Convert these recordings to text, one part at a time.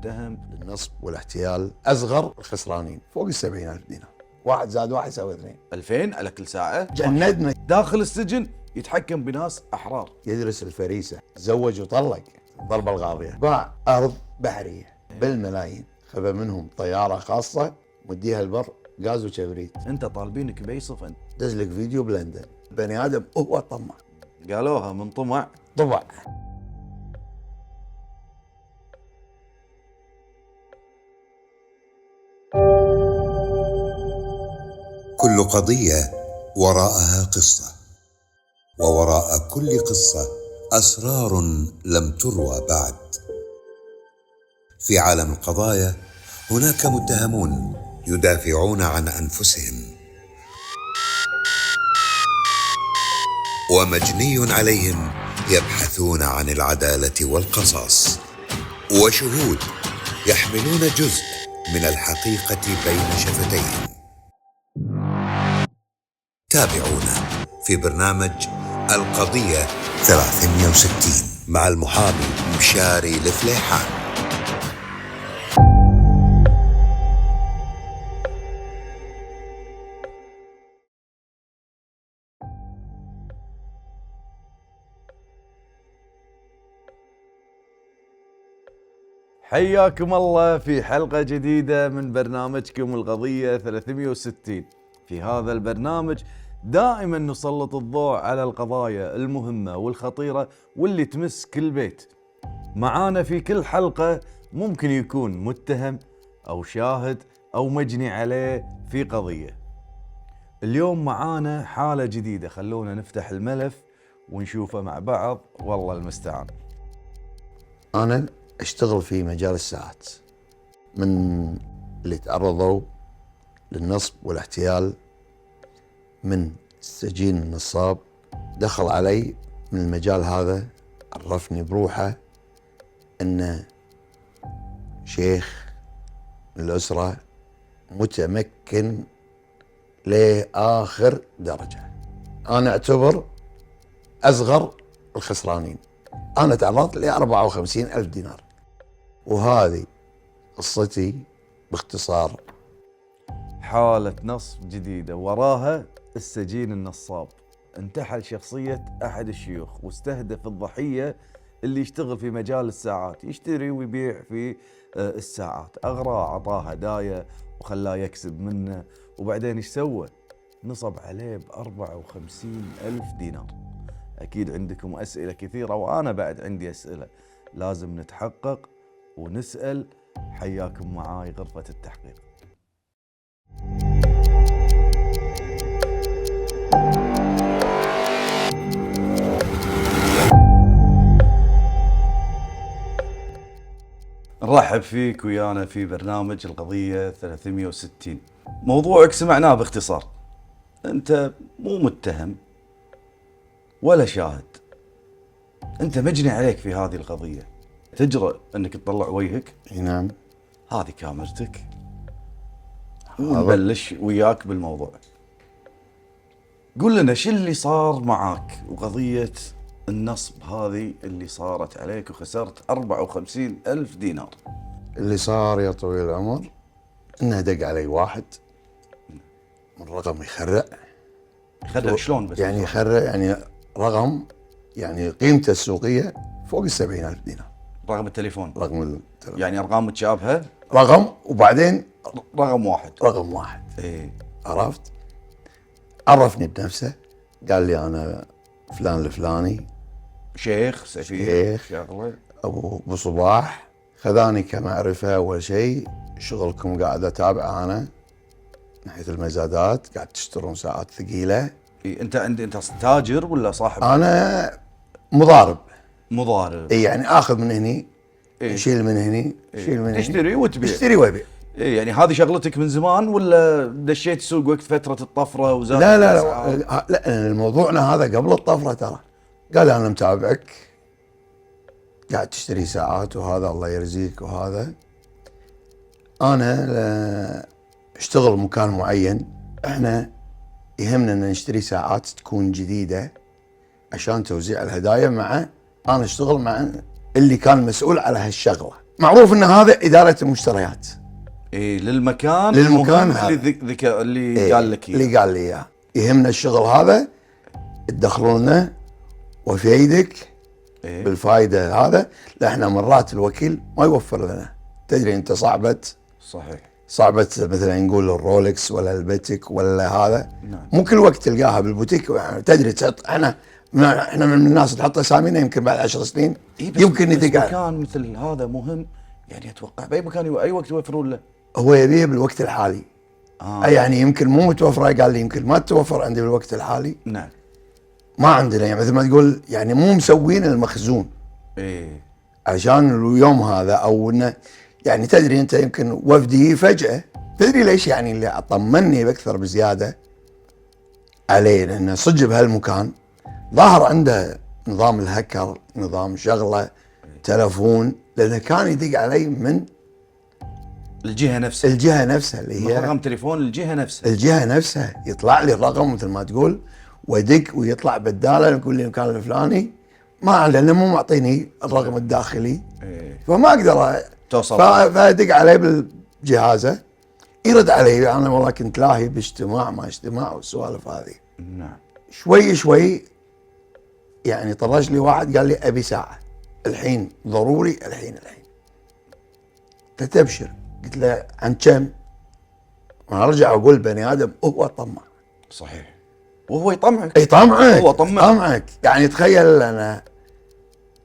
متهم للنصب والاحتيال أصغر الخسرانين فوق 70,000 دينار. 1 زائد 1 يساوي 2. 2000 على كل ساعة. جندنا. داخل السجن يتحكم بناس أحرار. يدرس الفريسة، تزوج وطلق، ضربة القاضية، باع أرض بحرية بالملايين، خذ منهم طيارة خاصة مديها البر غاز وكبريت. انت طالبينك بأي صفة انت؟ دز لك فيديو بلندن، بني آدم هو طمع. قالوها من طمع. طبع. كل قضية وراءها قصة، ووراء كل قصة أسرار لم تروى بعد. في عالم القضايا هناك متهمون يدافعون عن أنفسهم، ومجني عليهم يبحثون عن العدالة والقصاص، وشهود يحملون جزء من الحقيقة بين شفتيهم. تابعونا في برنامج القضية 360 مع المحامي مشاري الفليحان. حياكم الله في حلقة جديدة من برنامجكم القضية 360. في هذا البرنامج دائما نسلط الضوء على القضايا المهمة والخطيرة واللي تمس كل بيت. معانا في كل حلقة ممكن يكون متهم أو شاهد أو مجني عليه في قضية. اليوم معانا حالة جديدة، خلونا نفتح الملف ونشوفه مع بعض، والله المستعان. أنا أشتغل في مجال الساعات، من اللي تعرضوا للنصب والاحتيال من السجين النصاب دخل علي من المجال هذا، عرفني بروحه أنه شيخ الأسرة متمكن لآخر درجة. أنا أعتبر أصغر الخسرانين. أنا تعرضت ل 54,000 دينار، وهذه قصتي باختصار. حالة نصب جديدة وراها السجين النصاب. انتحل شخصية أحد الشيوخ واستهدف الضحية اللي يشتغل في مجال الساعات، يشتري ويبيع في الساعات. أغراه، عطاه هدايا وخلاه يكسب منه، وبعدين ايش سوى؟ نصب عليه ب54,000 دينار. أكيد عندكم أسئلة كثيرة وأنا بعد عندي أسئلة، لازم نتحقق ونسأل. حياكم معاي غرفة التحقيق. نرحب فيك ويانا في برنامج القضية 360. موضوعك سمعناه باختصار. أنت مو متهم ولا شاهد، أنت مجني عليك في هذه القضية. تجرؤ أنك تطلع وجهك؟ نعم. هذه كاميرتك ونبلش وياك بالموضوع. قول لنا شو اللي صار معاك وقضية النصب هذه اللي صارت عليك وخسرت 54,000 دينار. اللي صار يا طويل العمر انه دق علي واحد من رقم يخرع. شلون بس؟ يعني يخرع، يعني رقم يعني قيمته السوقية فوق 70,000 دينار. رقم التليفون؟ رقم التليفون. يعني أرقام متشابهة؟ رقم وبعدين رقم واحد. رقم واحد. إيه. عرفت؟ عرفني بنفسه، قال لي أنا فلان الفلاني، شيخ سفير شيخ شغله أبو صباح. خذاني كمعرفة. أول شيء شغلكم قاعد أتابعه أنا ناحية المزادات، قاعد تشترون ساعات ثقيلة. إيه. أنت تاجر ولا صاحب؟ أنا مضارب. مضارب. إيه، يعني آخذ من هني، إيه. شيل من هني، شيل من هني، تشتري وتبيع. تشتري وبيع. إيه، يعني هذه شغلتك من زمان ولا دشيت السوق وقت فترة الطفرة وزاد؟ لا لا لا, لا الموضوعنا هذا قبل الطفرة ترى. قال أنا متابعك قاعد تشتري ساعات وهذا الله يرزيك وهذا. أنا اشتغل مكان معين، احنا يهمنا ان نشتري ساعات تكون جديدة عشان توزيع الهدايا. انا اشتغل مع اللي كان مسؤول على هالشغلة، معروف ان هذا اداره المشتريات. اي للمكان للمكان المهم اللي إيه، قال لك اللي قال لي اياه. يهمنا الشغل هذا تدخلوا لنا وفي ايدك إيه؟ بالفائده هذا. لا احنا مرات الوكيل ما يوفر لنا. تدري انت صعبه مثلا نقول الرولكس ولا البتك ولا هذا. نعم. مو كل وقت تلقاها بالبوتيك. يعني تدري تحط احنا من الناس تحط اسامينا يمكن بعد 10 سنين إيه يمكن بس يدق. مكان مثل هذا مهم يعني اتوقع باي مكان اي وقت يوفرون له. هو يبيه بالوقت الحالي. يعني يمكن مو متوفره. قال لي يمكن ما تتوفر عندي بالوقت الحالي. نعم. ما عندنا يعني مثل ما تقول يعني مو مسوين المخزون ايه عشان اليوم هذا او انه يعني تدري انت يمكن وفدي فجأة. تدري ليش يعني اللي طمني باكثر بزيادة عليه لانه صدق بهالمكان ظاهر عنده نظام الهكر، نظام شغله تلفون، لانه كان يدق علي من الجهه نفسها اللي هي رقم تليفون الجهه نفسها يطلع لي الرقم مثل ما تقول ودق ويطلع بداله يقول لي المكان الفلاني ما لانه مو معطيني الرقم الداخلي. إيه. فما اقدر توصل. فادق عليه بالجهازه يرد علي انا والله كنت لاهي باجتماع ما اجتماع والسوالف هذه. نعم. شوي يعني طرش لي واحد قال لي ابي ساعه الحين ضروري الحين تبشر. قلت له عن كم؟ انا ارجع اقول بني ادم هو طمع. صحيح وهو يطمعك. يطمعك هو طمعك. يعني تخيل انا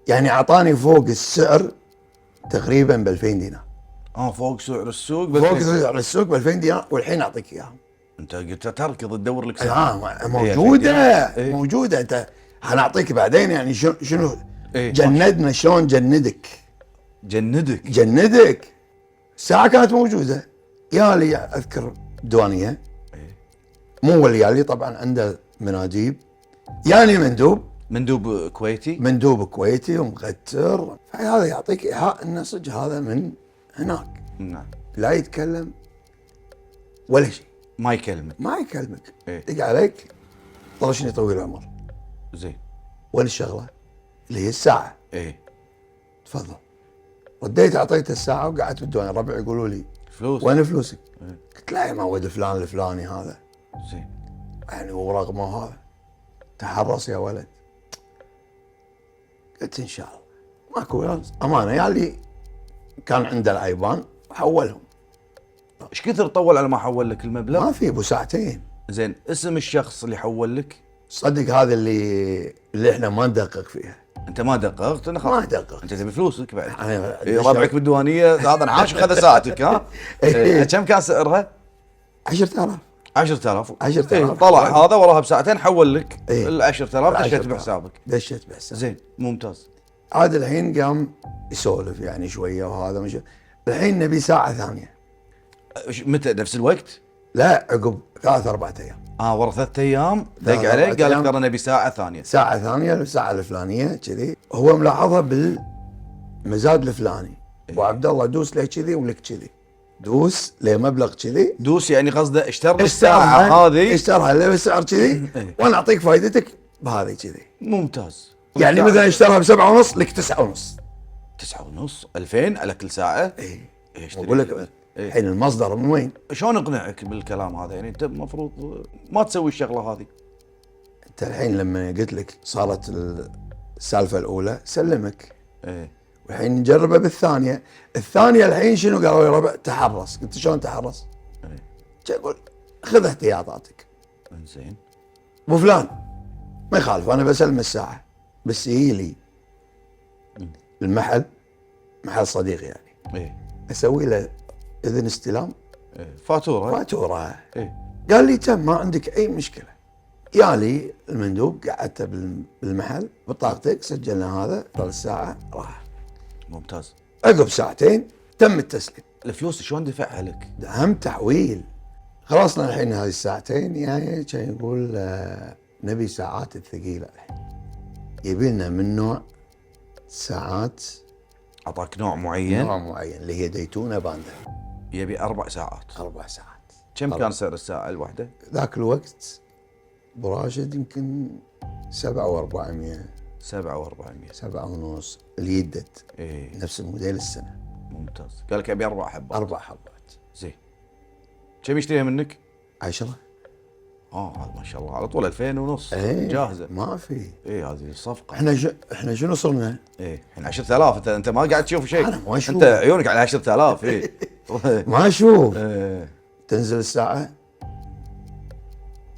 يعني اعطاني فوق السعر تقريبا ب 2000 دينار. فوق سعر السوق. فوق سعر السوق ب 2000 دينار والحين اعطيك اياهم. انت قلت تركض تدور لك سعر. موجوده. إيه؟ موجوده. انت حنعطيك بعدين يعني شنو إيه؟ جندنا شلون جندك الساعه كانت موجوده. يالي اذكر الديوانيه مو هو اللي يالي طبعا عنده مناديب يعني مندوب كويتي. مندوب كويتي ومغتر. فهذا يعطيك ايحاء انه صدق هذا من هناك. نعم. لا يتكلم ولا شيء. ما يكلمك. إيه؟ دق عليك طرشني طويل العمر. زين. وين الشغله؟ اللي هي الساعه. ايه تفضل. رديت اعطيته الساعه وقعدت بالديوان. الربع يقولوا لي فلوس. وين فلوسك؟ إيه؟ قلت لا يا معود فلان الفلاني هذا زين. يعني ورقمه هذا. تحرص يا ولد. قلت ان شاء الله ماكو امانه. يعني كان عنده الايبان حولهم. ايش كثر طول على ما حول لك المبلغ؟ ما في ابو ساعتين. زين اسم الشخص اللي حول لك؟ صدق هذا اللي احنا ما ندقق فيها. انت ما دققت؟ انا ما دققت. انت تبي فلوسك بعد. إيه ربعك بالديوانيه هذا انعاش خذ ساعتك ها؟ كم كان سعرها؟ 10,000. 10,000. 10,000 طلع هذا وراها بساعتين حول لك إيه؟ ال 10,000 دشيت بحسابك. دشيت بحسابك. زين ممتاز. عاد الحين قام يسولف يعني شويه وهذا مش. الحين نبي ساعه ثانيه. متى نفس الوقت؟ لا عقب 3-4 ايام. ورا 3 ايام دق عليك قال لك ترى نبي ساعه ثانيه. ساعه ثانيه الساعه الفلانيه كذي. هو ملاحظها بالمزاد الفلاني. ابو عبد الله دوس لي كذي ولك كذي. دوس لمبلغ كذي. دوس يعني قصده اشتري الساعه هذه. اشترها له بسعر كذي وانا اعطيك فائدتك بهذه كذي. ممتاز. يعني مثلا اشترها ب7.5 لك 9.5. 9.5 2000 على كل ساعه. اي اشتري. اقول لك الحين المصدر من وين؟ شلون اقنعك بالكلام هذا؟ يعني انت المفروض ما تسوي الشغله هذه. انت الحين لما قلت لك صارت السالفه الاولى سلمك. ايه. والحين نجربه بالثانيه. الثانيه الحين شنو قالوا يا ربع؟ تحرص. قلت شلون تحرص؟ ايه. اقول خذ احتياطاتك. زين. ابو فلان ما يخالف انا بسلم الساعه بس هي لي المحل محل صديق يعني. ايه. اسوي له اذن استلام. إيه. فاتوره. ايه. قال لي تم ما عندك اي مشكله. يالي المندوب قعدته بالمحل بطاقتك سجلنا هذا طال الساعه راح. ممتاز. عقب ساعتين تم التسليم. الفلوس شلون دفعها لك؟ هم تحويل. خلصنا الحين هذه الساعتين يعني كان يقول نبي ساعات الثقيله الحين. يبي لنا من نوع ساعات. اعطاك نوع معين اللي هي ديتونا باندا. يبي 4 ساعات. 4 ساعات. كم كان سعر الساعه الواحده؟ ذاك الوقت ابو راشد يمكن 7,400. 7,400. 7.5 اليدت. ايه. نفس الموديل السنه. ممتاز. قال لك ابي 4 حبات. 4 حبات. زين. كم يشتريها منك؟ 10. هذا ما شاء الله على طول 2000 ونص ايه جاهزه. ما في. ايه هذه الصفقه. احنا شنو صرنا؟ ايه الحين 10000. انت ما قاعد تشوف شيء. أنا ما أشوف. انت عيونك على 10000. ايه ما اشوف. إيه. تنزل الساعه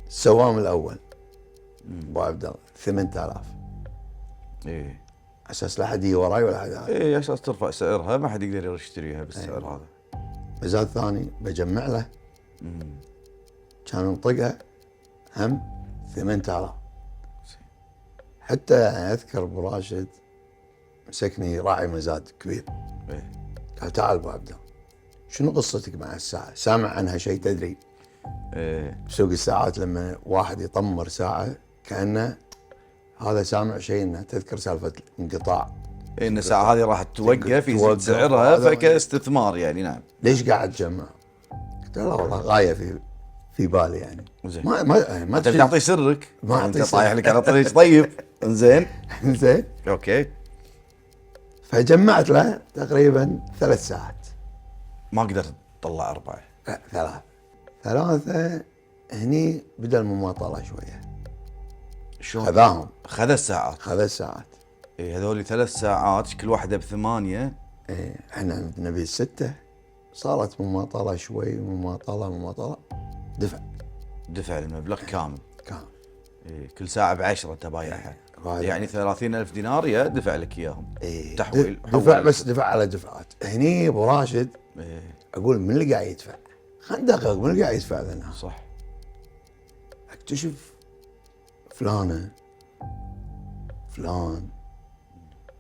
السوام الاول ابو عبد الله 8000 ايه اساس لا حد يجي وراي ولا حد هذا. ايه اساس ترفع سعرها ما حد يقدر يشتريها بالسعر هذا. مزاد ثاني بجمع له كان ينطقها هم 8000. حتى اذكر ابو راشد مسكني راعي مزاد كبير ايه قال تعال ابو عبد الله شنو قصتك مع الساعه؟ سامع عنها شيء تدري؟ ايه بسوق الساعات لما واحد يطمر ساعه كانه هذا سامع شيء انه تذكر سالفه انقطاع. إيه ان الساعه هذه راح توقف يزيد توقف. سعرها هذا فكاستثمار يعني. نعم. ليش قاعد تجمع؟ قلت له لا والله غايه في بالي يعني. زين. ما انت بتعطي سرك. ما يعني أعطي انت سر. طايح لك على طريق طيب. انزين. زين. اوكي. فجمعت له تقريبا 3 ساعات. ما قدرت تطلع 4. لا 3 هني بدا المماطله شويه. شلون؟ خذاهم. خذ الساعات. خذ الساعات. ايه هذول 3 ساعات كل واحده ب8. ايه احنا عندنا ب6 صارت مماطله شوي مماطله دفع المبلغ كامل. كان إيه كل ساعه ب10 انت بايعها. بايع. يعني 30,000 دينار يا دفع لك اياهم. إيه تحويل. دفع حول. بس دفع على دفعات. هني ابو راشد إيه اقول من اللي قاعد يدفع؟ خلينا ندقق من اللي قاعد يدفع لنا. صح. اكتشف فلان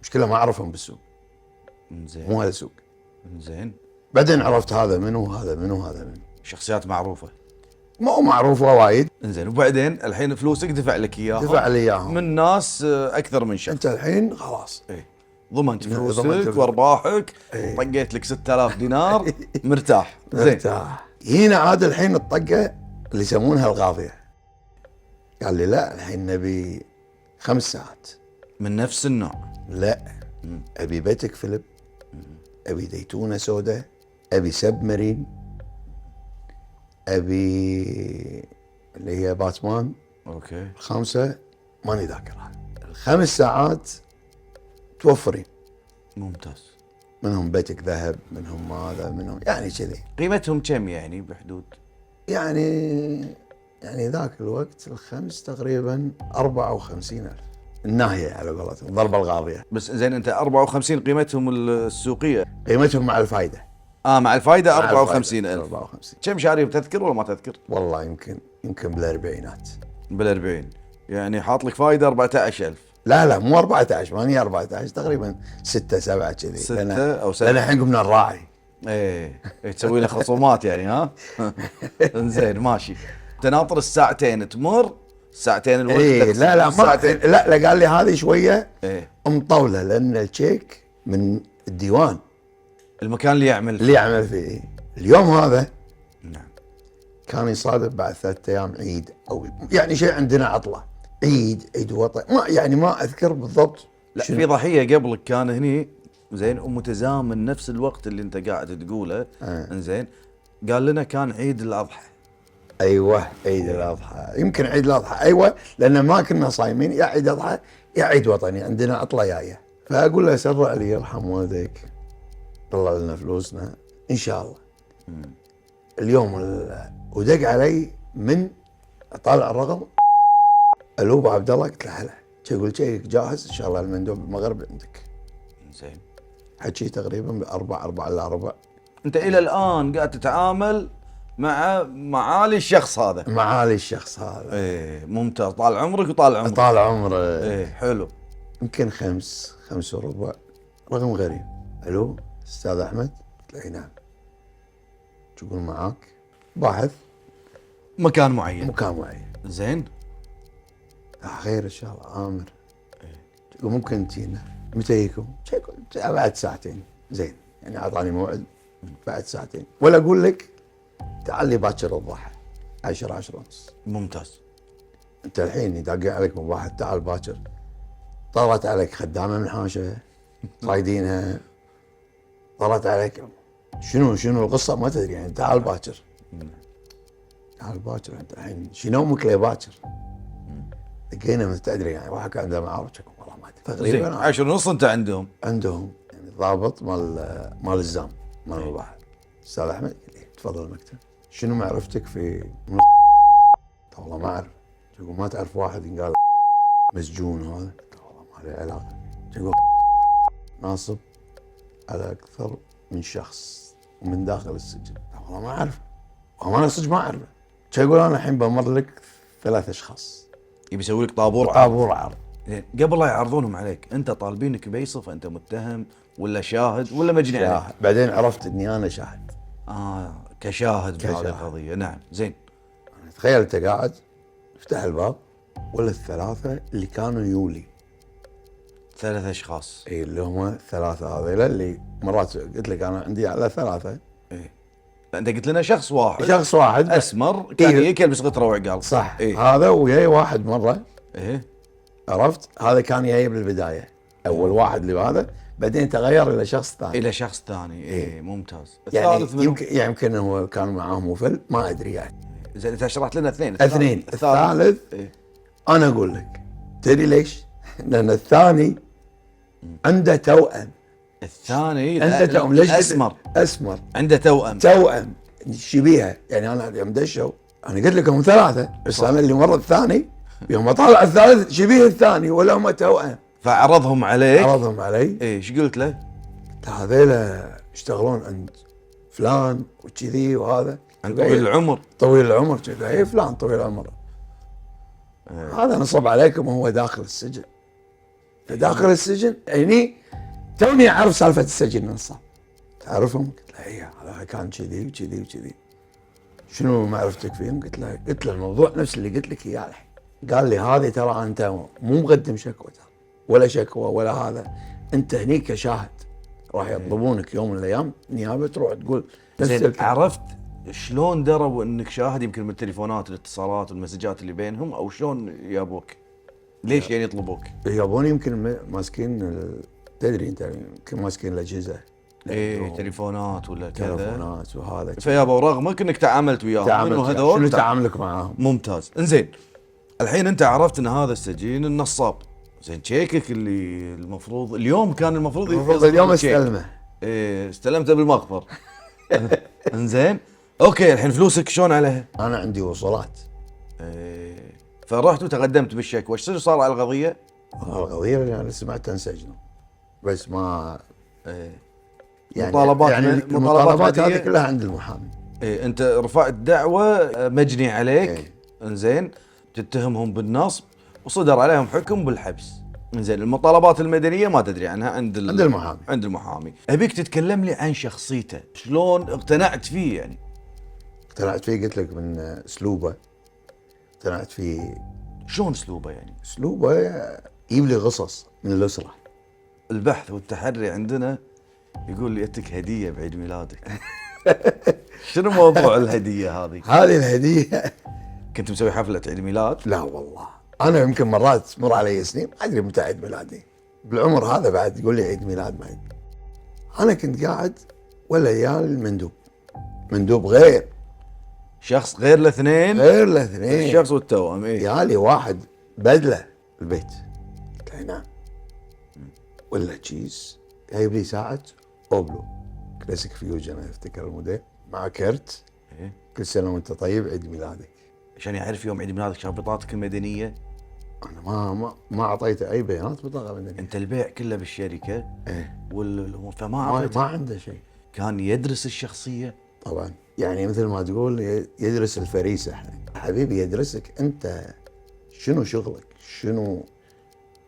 مشكله ما اعرفهم بالسوق انزين. مو هذا السوق. انزين. بعدين عرفت هذا منو هذا منو هذا منو. شخصيات معروفه. مو معروفه وايد. انزين وبعدين الحين فلوسك دفع لك اياها. دفع لي اياهم من ناس اكثر من شخص. انت الحين خلاص. ايه ضمنت ضمنت فلوسك فلوسك. وارباحك. إيه. طقيت لك 6000 دينار مرتاح. زين. مرتاح. هنا عاد الحين الطقه اللي يسمونها الغاضيه. قال لي لا الحين نبي 5 ساعات. من نفس النوع. لا ابي بيتك فيلب، ابي ديتونه سوداء، ابي سب مارين، ابي اللي هي باتمان. اوكي. 5 ماني ذاكرها. ال5 ساعات توفرين ممتاز. منهم بيتك ذهب، منهم هذا، منهم يعني كذي. قيمتهم كم يعني بحدود؟ يعني ذاك الوقت ال5 تقريبا 54,000 الناهيه على قولتهم الضربه الغاضيه. بس زين انت 54 قيمتهم السوقيه. قيمتهم مع الفائده. مع الفائده مع 54,000. 54. كم شاري تذكر ولا ما تذكر؟ والله يمكن بالاربعينات. بال40 يعني حاط لك فائده 14,000. لا مو 14 ماني 14 تقريبا 6 7 كذي. 6 أو 7. لان الحين قمنا نراعي. ايه تسوي له خصومات يعني ها. انزين ماشي. تناطر الساعتين تمر. ساعتين الوقت. ايه لا ساعتين. لا قال لي هذه شويه ايه مطوله لان الشيك من الديوان المكان اللي يعمل اللي يعمل فيه. اليوم هذا نعم. كان يصادف بعد 3 ايام عيد او يعني شيء عندنا عطله عيد وطن ما اذكر بالضبط. لا في ضحيه قبلك كان هني. زين ومتزامن نفس الوقت اللي انت قاعد تقوله. انزين قال لنا كان عيد الاضحى. ايوه عيد الاضحى. يمكن عيد الاضحى ايوه لان ما كنا صايمين يا عيد اضحى يا عيد وطني عندنا عطله جايه. فاقول له سرع لي يرحم والديك طلع لنا فلوسنا ان شاء الله. اليوم ودق علي من اطالع الرقم. الو ابو عبد الله. قلت له هلا. يقول شيك جاهز ان شاء الله المندوب المغرب عندك. زين حكي تقريبا ب4 الا ربع. انت الى الان قاعد تتعامل مع معالي الشخص هذا. معالي الشخص هذا. ايه ممتاز. طال عمرك وطال عمرك. طال عمره. ايه حلو. يمكن 5 وربع. رقم غريب. الو استاذ احمد. قلت له نعم. تقول معاك باحث مكان معين. مكان معين. زين خير ان شاء الله امر. تقول ممكن تجينا متى يجيكم؟ بعد ساعتين. زين يعني اعطاني موعد بعد ساعتين ولا اقول لك تعال لي باكر الضحى 10 ونص. ممتاز. انت الحين يدق عليك من واحد تعال باكر. طلعت عليك خدامه من حاشه صايدينها طلعت عليك شنو القصه ما تدري يعني. تعال باكر انت الحين شنو نومك لي باكر. لقينا ما تدري يعني واحد كان عنده معارف والله ما ادري زين تقريبا 10:30 انت عندهم. يعني ضابط مال الزام مال البحر. استاذ احمد قال لي تفضل المكتب. شنو معرفتك في والله ما اعرف. يقول ما تعرف واحد ينقال مسجون هذا؟ والله ما له علاقه. يقول ناصب على اكثر من شخص ومن داخل السجن. والله ما اعرف. وانا صدق ما اعرفه. يقول انا الحين بمر لك 3 اشخاص. يبي يسوي لك طابور عرض. زين قبل لا يعرضونهم عليك انت طالبينك بيصف انت متهم ولا شاهد ولا مجني عليك؟ بعدين عرفت اني انا شاهد. كشاهد بهذه القضيه. نعم زين. تخيل انت قاعد افتح الباب ولا الثلاثه اللي كانوا يولي 3 اشخاص. اي اللي هم 3 هذيلا اللي مرات قلت لك انا عندي على 3. ايه انت قلت لنا شخص واحد اسمر كان هيك يلبس غتره وعقال. صح. إيه؟ هذا وياي واحد مره. ايه عرفت. هذا كان جاي بالبدايه اول واحد اللي هذا بعدين تغير الى شخص ثاني. ايه ممتاز. يعني الثالث يمكن هو كان معاهم وفل ما ادري يعني. زين انت شرحت لنا 2. الثالث إيه؟ انا اقول لك تدري ليش؟ لان الثاني عنده توأم. الثاني عنده توأم. ليش؟ اسمر عنده توأم شبيهه يعني. انا يوم دشوا انا قلت لكم 3 بس انا اللي مر الثاني يوم طالع الثالث شبيه الثاني ولا هم توأم. فعرضهم عليك. علي. ايش قلت له؟ هذيلا يشتغلون عند فلان وكذي وهذا عند طويل العمر. اي فلان طويل العمر. هذا نصب عليكم وهو داخل السجن. داخل السجن يعني توني اعرف سالفه السجن نصاب. تعرفهم؟ قلت له اي هذا كان كذي وكذي وكذي. شنو معرفتك فيهم؟ قلت له الموضوع نفس اللي قلت لك اياه الحين. قال لي هذه ترى انت مو مقدم شكوى ولا شكوى ولا هذا. انت هني كشاهد راح يطلبونك يوم من الايام نيابه تروح تقول زين. عرفت شلون دروا انك شاهد؟ يمكن من التليفونات الاتصالات والمسجات اللي بينهم او شلون يابوك؟ ليش يعني يطلبوك؟ يابوني يمكن ماسكين تدري انت يمكن ماسكين الاجهزه. ايه تليفونات ولا كذا. تليفونات وهذا. فيابا رغمك انك تعاملت وياهم انه هذول شنو تعاملك معاهم؟ ممتاز. انزين الحين انت عرفت ان هذا السجين النصاب. زين شيكك اللي المفروض اليوم كان المفروض اليوم استلمه. ايه استلمته بالمخبر. انزين اوكي الحين فلوسك شلون عليها؟ انا عندي وصولات. ايه فرحت وتقدمت بالشكوى. ايش صار على القضيه؟ القضيه اللي انا سمعت انسجنوا بس ما يعني المطالبات هذه كلها عند المحامي. ايه انت رفعت دعوه مجني عليك. إيه؟ انزين تتهمهم بالنصب وصدر عليهم حكم بالحبس. انزين المطالبات المدنيه ما تدري عنها عند المحامي. ابيك تتكلم لي عن شخصيته. شلون اقتنعت فيه يعني؟ اقتنعت فيه قلت لك من اسلوبه. اقتنعت فيه. شلون اسلوبه يعني؟ اسلوبه يجيب لي قصص من الاسره. البحث والتحري عندنا يقول لي اتك هديه بعيد ميلادك. شنو موضوع الهديه هذه؟ هذه الهديه كنت مسوي حفله عيد ميلاد؟ لا والله انا يمكن مرات تمر علي سنين ما ادري متى عيد ميلادي. بالعمر هذا بعد يقول لي عيد ميلاد ما يدري. انا كنت قاعد ولا يال مندوب غير شخص غير الاثنين الشخص والتوأم. ايه يالي واحد بدله البيت. قلت له نعم. ولا تشيز جايب لي ساعه اوبلو كلاسيك فيوجن انا افتكر الموديل مع كرت. إيه؟ كل سنه وانت طيب عيد ميلادك. عشان يعرف يوم عيد ميلادك شاف بطاقتك المدنيه. انا ما اعطيته اي بيانات بطاقه مدنيه. انت البيع كله بالشركه. ايه فما ما عنده شيء. كان يدرس الشخصيه طبعا يعني مثل ما تقول يدرس الفريسه. حبيبي يدرسك انت شنو شغلك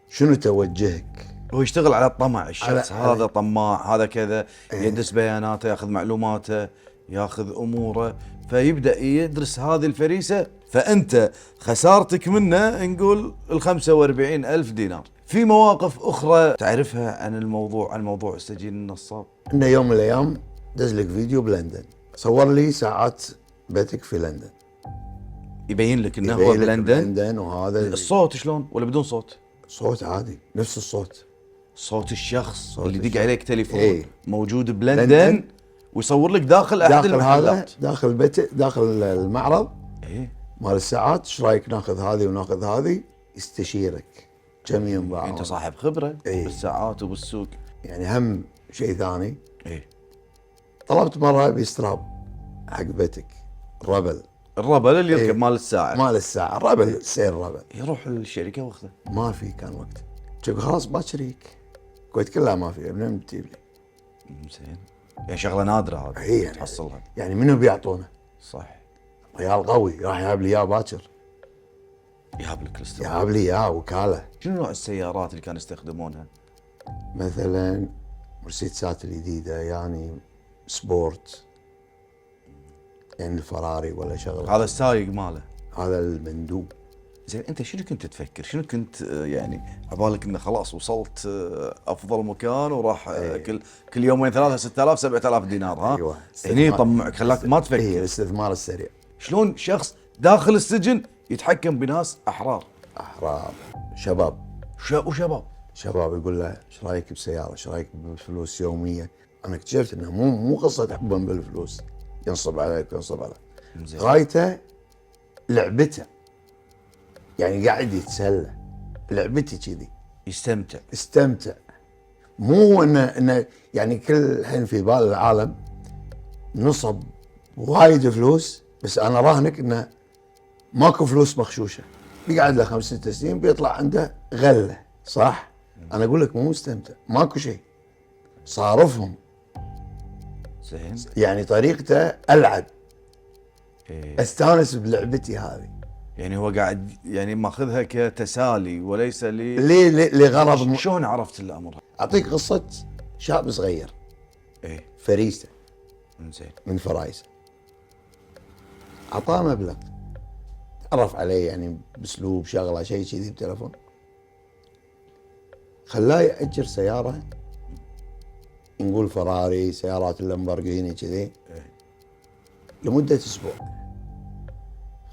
شنو توجهك. هو يشتغل على الطمع الشخص هذا طماع هذا كذا. يدرس بياناته ياخذ معلوماته ياخذ اموره فيبدا يدرس هذه الفريسه. فانت خسارتك منه نقول 45,000 دينار. في مواقف اخرى تعرفها عن موضوع السجين النصاب؟ انه يوم من الايام دز لك فيديو بلندن صور لي ساعات بيتك في لندن. يبين لك انه هو بلندن وهذا الصوت شلون ولا بدون صوت؟ صوت عادي نفس الصوت. صوت الشخص صوت اللي يدق الشخص. عليك تليفون إيه. موجود بلندن لندن. ويصور لك داخل احد داخل هذا المحلات. داخل بيت داخل المعرض ايه مال الساعات، ايش رايك ناخذ هذه وناخذ هذه، يستشيرك كم ينباع. انت صاحب خبره إيه. بالساعات وبالسوق. يعني هم شيء ثاني، ايه طلبت مره بيستراب حق بيتك، ربل الربل اللي يركب إيه. مال الساعه مال الساعه، ربل سير ربل، يروح الشركه واخذه. ما في كان وقت، شوف خلاص ما شريك، الكويت كلها ما في، منين تجيب لي؟ زين يعني شغله نادره هذه إيه يعني. تحصلها. يعني منو بيعطونه؟ صح. ريال قوي راح يجيب لي اياه باكر، يهاب لك الاستراب. يجيب لي اياه وكاله. شنو نوع السيارات اللي كانوا يستخدمونها؟ مثلا مرسيدسات الجديده يعني سبورت، يعني الفراري ولا شغله، هذا السايق ماله. هذا المندوب. زين انت شنو كنت تفكر؟ شنو كنت يعني عبالك انه خلاص وصلت افضل مكان وراح كل يومين ثلاثه 6000 7000 دينار ها؟ أيوة. هني يطمعك خلاك ما هي تفكر. الاستثمار السريع. شلون شخص داخل السجن يتحكم بناس احرار احرار شباب، وشباب. شباب يقول له ايش رايك بسياره، ايش رايك بفلوس يوميه. انا اكتشفت انه مو قصه حبا بالفلوس، ينصب عليك وينصب عليك، زين. غايته لعبته، يعني قاعد يتسلى، لعبتي كذي، يستمتع. استمتع. مو انه يعني كل الحين في بال العالم نصب وايد فلوس، بس انا راهنك انه ماكو فلوس مغشوشه، بيقعد له 5 6 سنين بيطلع عنده غله، صح؟ انا اقول لك مو مستمتع، ماكو شيء، صارفهم، زين. يعني طريقته العب، إيه. استانس بلعبتي هذه. يعني هو قاعد يعني ماخذها كتسالي وليس ليه لغرض شلون عرفت الامر؟ اعطيك قصه شاب صغير ايه فريسه زين. من فرايسه، اعطاه مبلغ، تعرف عليه يعني باسلوب شغله شيء كذي بتلفون، خلاه يأجر سياره، نقول فراري، سيارات اللامبورغيني كذي، إيه. لمده اسبوع.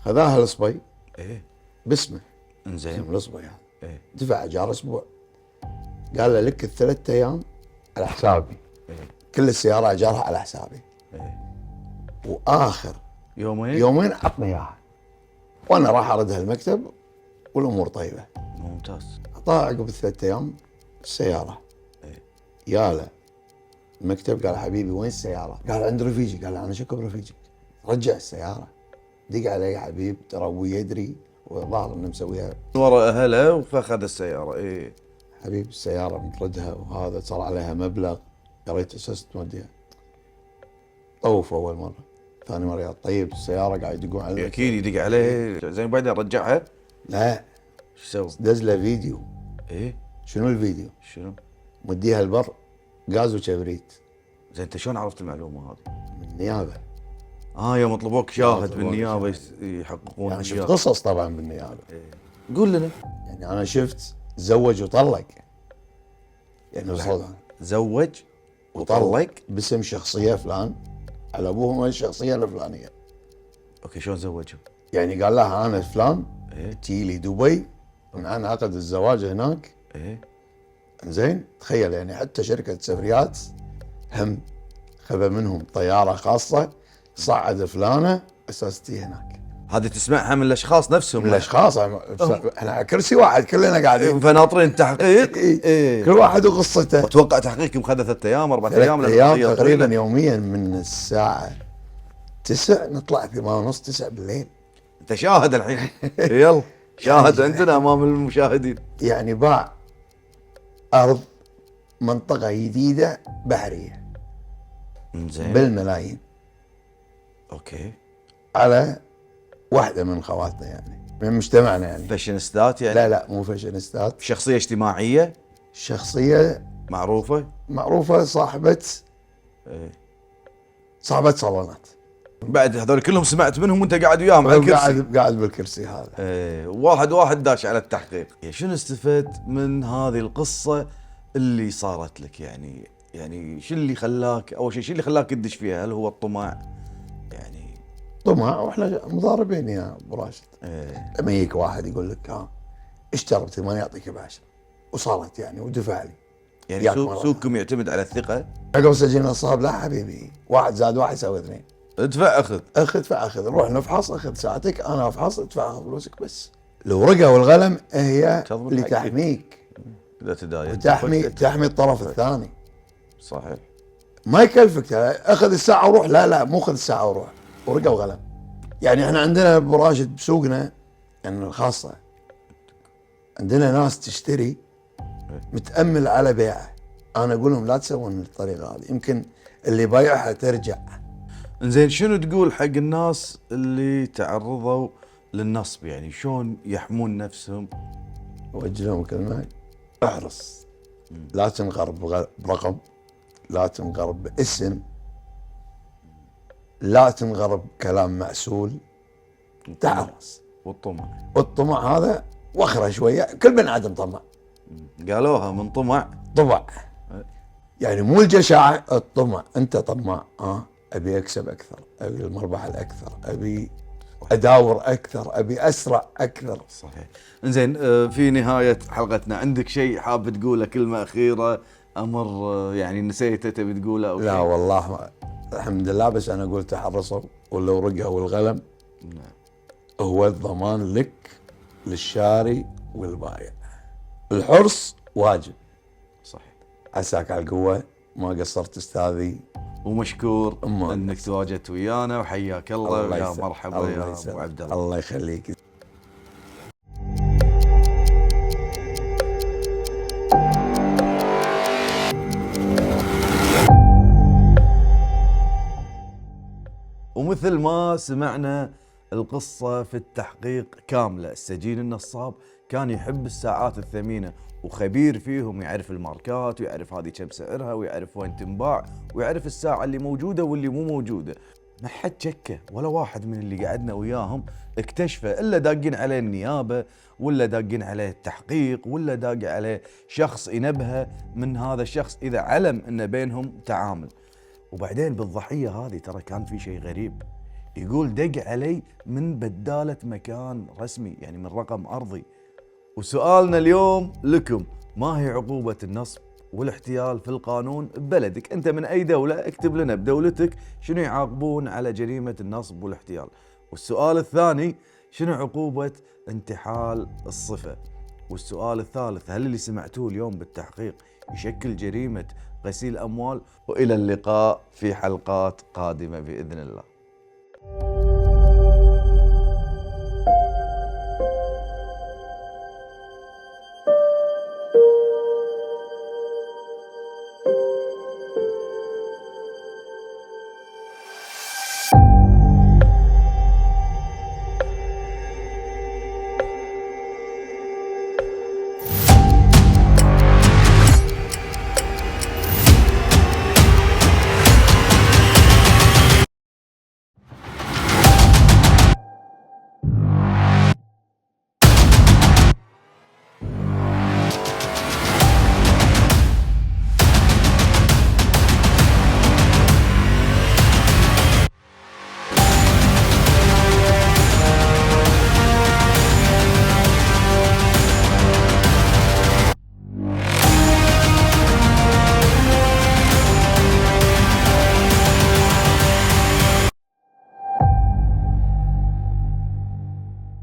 خذاها الصبي ايه باسمه، انزين. اسم الصبي هذا، ايه دفع ايجار اسبوع، قال له لك ال3 ايام على حسابي، ايه كل السياره اجارها على حسابي، ايه. واخر يومين. يومين عطني اياها، وانا راح اردها المكتب والامور طيبه. ممتاز. اعطاه عقب ال3 ايام السياره، إيه. ياله المكتب، قال حبيبي وين السياره؟ قال عند رفيجي. قال انا شكو برفيجك؟ رجع السياره، دق علي يا حبيب، ترى ابوي يدري والظاهر انه مسويها. ورا اهله فاخذ السياره. ايه حبيب السياره بنردها، وهذا صار عليها مبلغ، قريت اساس توديها. طوف اول مره، ثاني مره يا طيب السياره قاعد يدقون على المكتب. اكيد يدق عليه. زين بعدين رجعها. لا شو سوى؟ دز له فيديو. ايه شنو الفيديو؟ شنو؟ مديها البر غاز وكبريت، زين انت شلون عرفت المعلومه هذه؟ من النيابه. يوم طلبوك شاهد طلبوك بالنيابه شاهد. يحققون يعني شفت وياك. قصص طبعا بالنيابه. قول لنا. يعني انا شفت زوج وطلق، يعني وصل زوج وطلق وطلق. باسم شخصيه فلان على ابوهم الشخصيه الفلانيه. اوكي شلون زوجهم؟ يعني قال لها انا فلان ايه تجي دبي، انا عقد الزواج هناك. ايه زين تخيل، يعني حتى شركه سفريات هم خذ منهم طياره خاصه صعد فلانه اساس تجي هناك. هذه تسمعها من الاشخاص نفسهم. من الاشخاص احنا على كرسي واحد كلنا قاعدين، فناطرين تحقيق. إيه. كل واحد وقصته. اتوقع تحقيقكم خذ 3 ايام 4 ايام. 3 ايام تقريبا يوميا، من الساعه 9 نطلع 8:30 9 بالليل. انت شاهد الحين. يلا شاهد عندنا امام المشاهدين. يعني باع ارض منطقه جديده بحريه زين. بالملايين اوكي. على واحده من خواتنا، يعني من مجتمعنا، يعني فاشينيستات يعني. لا مو فاشينيستات، شخصيه اجتماعيه شخصيه معروفه. معروفه، صاحبه إيه. صالونات. بعد هذول كلهم سمعت منهم وانت قاعد وياهم على الكرسي. قاعد بالكرسي هذا. إيه. واحد داش على التحقيق. شنو استفدت من هذه القصه اللي صارت لك؟ يعني شو اللي خلاك اول شيء، شو اللي خلاك تدش فيها؟ هل هو الطمع؟ يعني طمع، واحنا مضاربين يا ابو راشد. إيه. لما يجيك واحد يقول لك اشتري ب8 يعطيك ب10، وصارت يعني ودفع لي. يعني ياك مرة. سوقكم يعتمد على الثقه. عقب سجين نصاب لا حبيبي، 1 زائد 1 يساوي 2. ادفع اخذ. اخذ فاخذ، نروح نفحص، اخذ ساعتك، انا افحص، ادفع فلوسك بس. الورقه والقلم هي تضمن اللي حقك. تحميك اذا تداين وتحمي الطرف الثاني. صحيح. ما يكلفك اخذ الساعه وروح، لا مو خذ الساعه وروح، ورقه وقلم. يعني احنا عندنا ابو راشد بسوقنا يعني الخاصه، عندنا ناس تشتري متامل على بيعه. انا اقول لهم لا تسوون الطريقه هذه، يمكن اللي بايعها ترجع. انزين شنو تقول حق الناس اللي تعرضوا للنصب؟ يعني شلون يحمون نفسهم؟ اوجه لهم كلمه: احرص، لا تنغر برقم، لا تنغر باسم، لا تنغر بكلام معسول، تحرص. والطمع. والطمع هذا وخره شويه، كل بني ادم طمع. قالوها من طمع. طمع يعني مو الجشاعه، الطمع. انت طماع، ابي اكسب اكثر، ابي المربح الاكثر، ابي اداور اكثر، ابي اسرع اكثر. صحيح. انزين في نهايه حلقتنا عندك شيء حاب تقوله، كلمه اخيره، امر يعني نسيته تبي تقوله او لا شيء؟ والله الحمد لله، بس انا اقول تحرصوا، والورقه والقلم نعم. هو الضمان لك، للشاري والبايع. الحرص واجب. صحيح. عساك على القوه، ما قصرت استاذي. ومشكور أما انك تواجدت ويانا، وحياك الله ويا يسلمك. مرحبا الله يا يسلمك. ابو عبد الله. الله يخليك. ومثل ما سمعنا القصة في التحقيق كاملة، السجين النصاب كان يحب الساعات الثمينة وخبير فيهم، يعرف الماركات ويعرف هذه كم سعرها ويعرف وين تنباع ويعرف الساعة اللي موجودة واللي مو موجودة. ما حد شكه ولا واحد من اللي قعدنا وياهم اكتشفه، إلا داقين عليه النيابة ولا داقين عليه التحقيق ولا داق عليه شخص ينبهه من هذا الشخص إذا علم أن بينهم تعامل. وبعدين بالضحية هذه ترى كان في شيء غريب، يقول دق علي من بدالة مكان رسمي، يعني من رقم أرضي. وسؤالنا اليوم لكم: ما هي عقوبة النصب والاحتيال في القانون ببلدك؟ أنت من أي دولة؟ اكتب لنا بدولتك شنو يعاقبون على جريمة النصب والاحتيال. والسؤال الثاني: شنو عقوبة انتحال الصفة؟ والسؤال الثالث: هل اللي سمعتوه اليوم بالتحقيق يشكل جريمة غسيل أموال؟ وإلى اللقاء في حلقات قادمة بإذن الله.